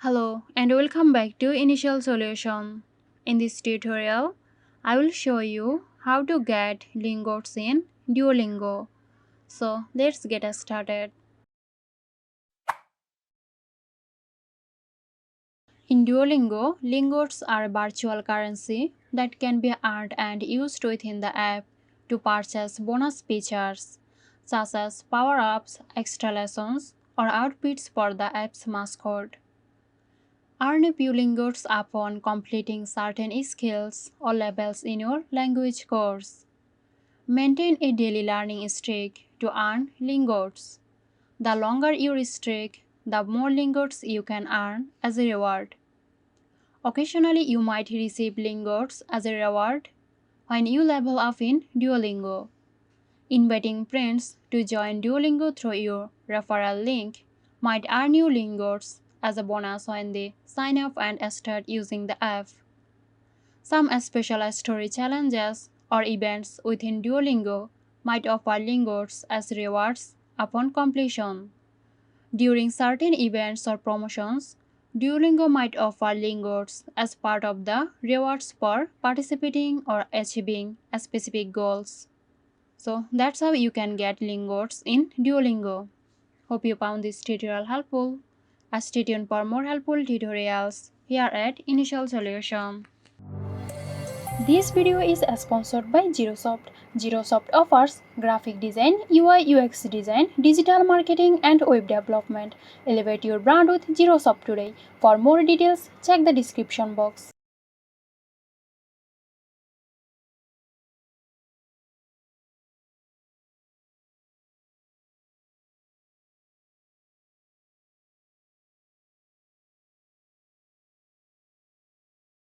Hello and welcome back to Initial Solution. In this tutorial, I will show you how to get lingots in Duolingo. So let's get us started. In Duolingo, lingots are a virtual currency that can be earned and used within the app to purchase bonus features such as power-ups, extra lessons, or outfits for the app's mascot. Earn a few lingots upon completing certain skills or levels in your language course. Maintain a daily learning streak to earn lingots. The longer your streak, the more lingots you can earn as a reward. Occasionally, you might receive lingots as a reward when you level up in Duolingo. Inviting friends to join Duolingo through your referral link might earn you lingots as a bonus when they sign up and start using the app. Some special story challenges or events within Duolingo might offer lingots as rewards upon completion. During certain events or promotions, Duolingo might offer lingots as part of the rewards for participating or achieving specific goals. So that's how you can get lingots in Duolingo. Hope you found this tutorial helpful. Stay tuned for more helpful tutorials here at Initial Solution. This video is sponsored by Girosoft. Girosoft offers graphic design, UI UX design, digital marketing and web development. Elevate your brand with Girosoft today. For more details, check the description box.